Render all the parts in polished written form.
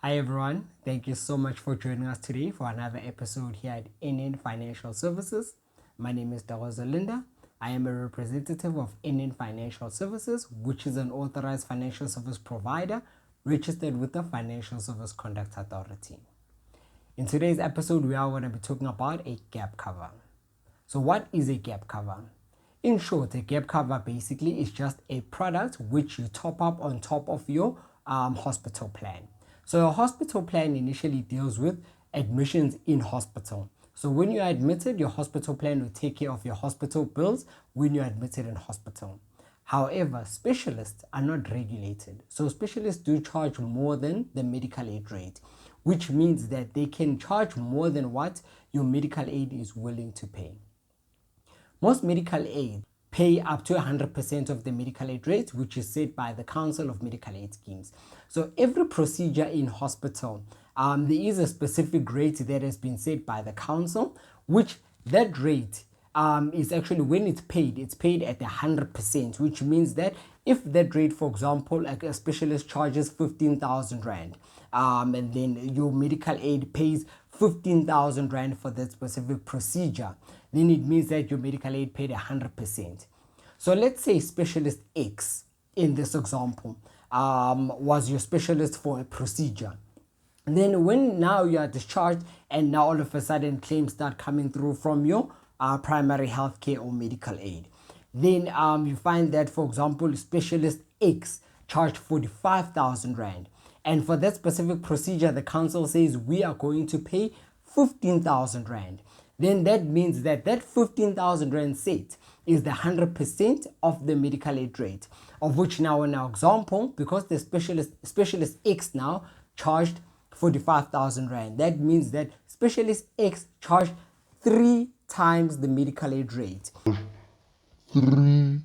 Hi everyone, thank you so much for joining us today for another episode here at NN Financial Services. My name is Dawazo Linda. I am a representative of NN Financial Services, which is an authorized financial service provider registered with the Financial Service Conduct Authority. In today's episode, we are going to be talking about a gap cover. So what is a gap cover? In short, a gap cover basically is just a product which you top up on top of your hospital plan. So a hospital plan initially deals with admissions in hospital. So when you're admitted, your hospital plan will take care of your hospital bills when you're admitted in hospital. However, specialists are not regulated. So specialists do charge more than the medical aid rate, which means that they can charge more than what your medical aid is willing to pay. Most medical aid pay up to 100% of the medical aid rate, which is set by the Council of Medical Aid Schemes. So every procedure in hospital, there is a specific rate that has been set by the council, which that rate is actually, when it's paid at 100%, which means that if that rate, for example, like a specialist charges 15,000 Rand, and then your medical aid pays 15,000 Rand for that specific procedure, then it means that your medical aid paid 100%. So let's say specialist X in this example was your specialist for a procedure. And then when now you are discharged and now all of a sudden claims start coming through from your primary health care or medical aid, then you find that, for example, specialist X charged 45,000 Rand. And for that specific procedure, the council says we are going to pay 15,000 Rand. Then that means that 15,000 Rand set is the 100% of the medical aid rate, of which now in our example, because the specialist X now charged 45,000 Rand, that means that specialist X charged 3 times the medical aid rate. 3 times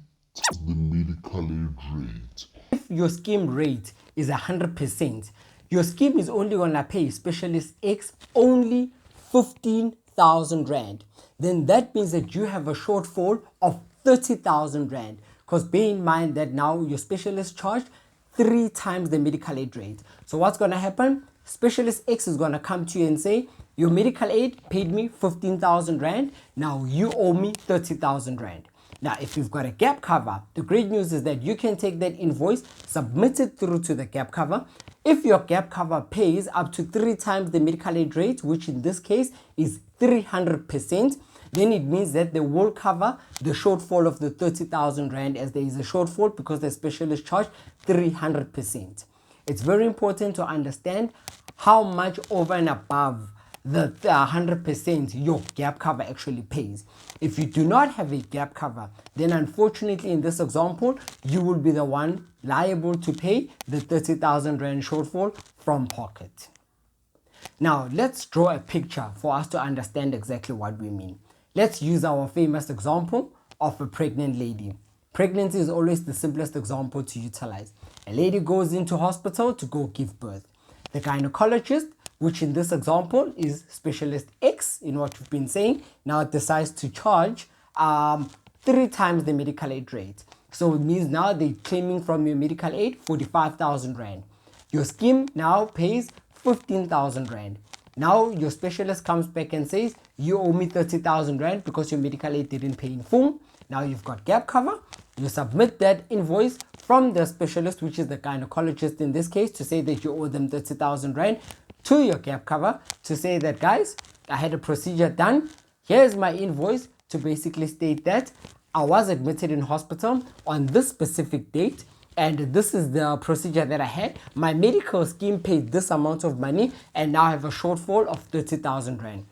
the medical aid rate. If your scheme rate is 100%, your scheme is only going to pay specialist X only 15,000 Rand. Then that means that you have a shortfall of 30,000 Rand. Because bear in mind that now your specialist charged 3 times the medical aid rate. So what's going to happen? Specialist X is going to come to you and say, your medical aid paid me 15,000 Rand. Now you owe me 30,000 Rand. Now, if you've got a gap cover, the great news is that you can take that invoice, submit it through to the gap cover. If your gap cover pays up to 3 times the medical aid rate, which in this case is 300%, then it means that they will cover the shortfall of the 30,000 Rand, as there is a shortfall because the specialist charged 300%. It's very important to understand how much over and above the 100% your gap cover actually pays. If you do not have a gap cover, then unfortunately in this example, you will be the one liable to pay the 30,000 Rand shortfall from pocket. Now, let's draw a picture for us to understand exactly what we mean. Let's use our famous example of a pregnant lady. Pregnancy is always the simplest example to utilize. A lady goes into hospital to go give birth. The gynecologist, which in this example is specialist X, in what we've been saying, now decides to charge 3 times the medical aid rate. So it means now they're claiming from your medical aid 45,000 Rand. Your scheme now pays 15,000 Rand. Now your specialist comes back and says, you owe me 30,000 Rand because your medical aid didn't pay in full. Now you've got gap cover. You submit that invoice from the specialist, which is the gynecologist in this case, to say that you owe them 30,000 Rand, to your gap cover to say that, guys, I had a procedure done. Here's my invoice to basically state that I was admitted in hospital on this specific date, and this is the procedure that I had. My medical scheme paid this amount of money, and now I have a shortfall of 30,000 Rand.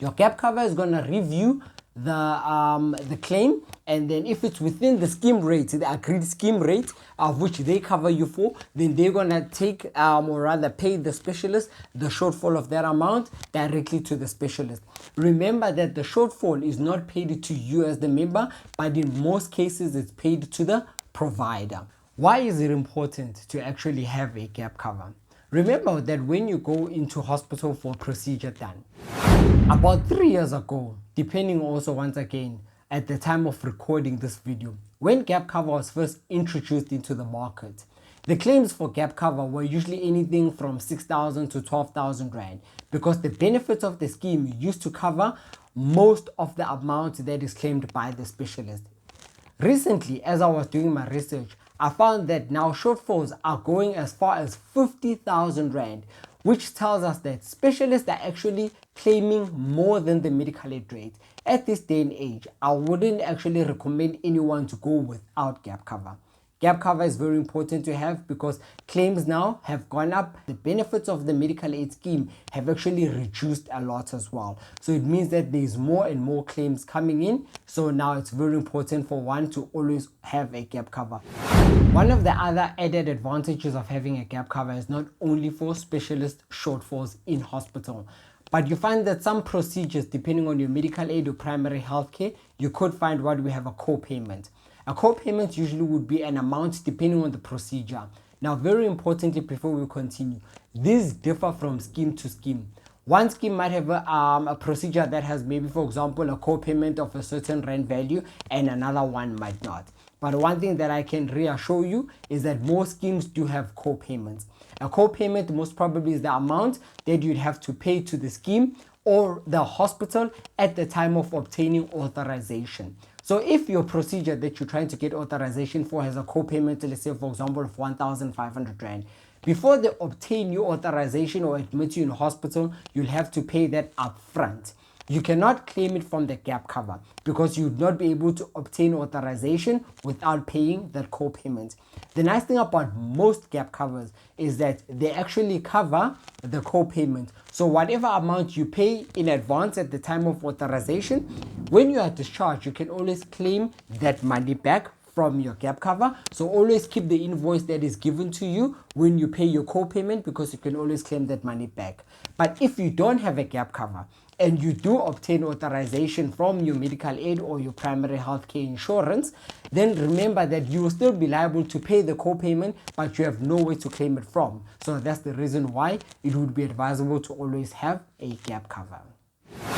Your gap cover is going to review the claim, and then if it's within the scheme rate, the agreed scheme rate of which they cover you for, then they're gonna take or rather pay the specialist the shortfall of that amount directly to the specialist. Remember that the shortfall is not paid to you as the member, but in most cases it's paid to the provider. Why is it important to actually have a gap cover? Remember that when you go into hospital for a procedure done, about 3 years ago, depending also once again at the time of recording this video, when gap cover was first introduced into the market, The claims for gap cover were usually anything from 6,000 to 12,000 Rand because the benefits of the scheme used to cover most of the amount that is claimed by the specialist. Recently, as I was doing my research, I found that now shortfalls are going as far as 50,000 Rand, which tells us that specialists are actually claiming more than the medical aid rate. At this day and age, I wouldn't actually recommend anyone to go without gap cover. Gap cover is very important to have because claims now have gone up. The benefits of the medical aid scheme have actually reduced a lot as well. So it means that there's more and more claims coming in. So now it's very important for one to always have a gap cover. One of the other added advantages of having a gap cover is not only for specialist shortfalls in hospital, but you find that some procedures, depending on your medical aid or primary health care, you could find what we have a co-payment. A co-payment usually would be an amount depending on the procedure. Now, very importantly, before we continue, these differ from scheme to scheme. One scheme might have a procedure that has maybe, for example, a co-payment of a certain rand value and another one might not. But one thing that I can reassure you is that most schemes do have co-payments. A co-payment most probably is the amount that you'd have to pay to the scheme or the hospital at the time of obtaining authorization. So if your procedure that you're trying to get authorization for has a co-payment, let's say for example of 1,500 Rand, before they obtain your authorization or admit you in hospital, you'll have to pay that upfront. You cannot claim it from the gap cover because you would not be able to obtain authorization without paying that co-payment. The nice thing about most gap covers is that they actually cover the co-payment. So whatever amount you pay in advance at the time of authorization, when you are discharged, you can always claim that money back from your gap cover. So always keep the invoice that is given to you when you pay your co-payment because you can always claim that money back. But if you don't have a gap cover and you do obtain authorization from your medical aid or your primary healthcare insurance, then remember that you will still be liable to pay the co-payment, but you have no way to claim it from. So that's the reason why it would be advisable to always have a gap cover.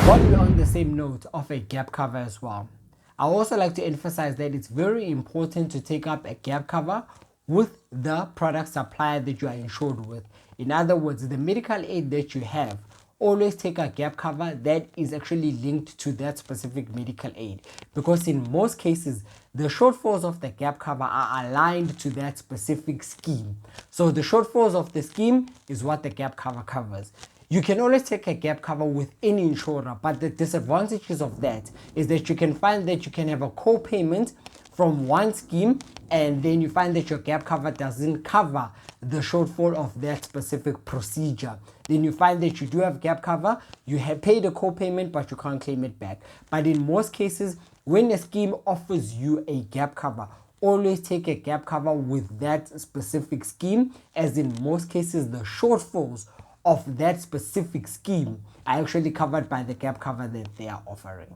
While we're on the same note of a gap cover as well, I also like to emphasize that it's very important to take up a gap cover with the product supplier that you are insured with. In other words, the medical aid that you have, always take a gap cover that is actually linked to that specific medical aid, because in most cases the shortfalls of the gap cover are aligned to that specific scheme. So the shortfalls of the scheme is what the gap cover covers. You can always take a gap cover with any insurer, but the disadvantages of that is that you can find that you can have a co-payment from one scheme and then you find that your gap cover doesn't cover the shortfall of that specific procedure. Then you find that you do have gap cover, you have paid a co-payment but you can't claim it back. But in most cases, when a scheme offers you a gap cover, always take a gap cover with that specific scheme, as in most cases the shortfalls of that specific scheme are actually covered by the gap cover that they are offering.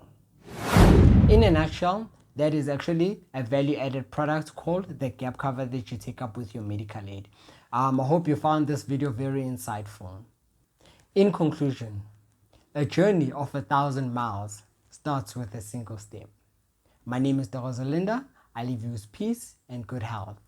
In a nutshell, that is actually a value-added product called the gap cover that you take up with your medical aid. I hope you found this video very insightful. In conclusion, a journey of 1,000 miles starts with a single step. My name is Dr. Linda. I leave you with peace and good health.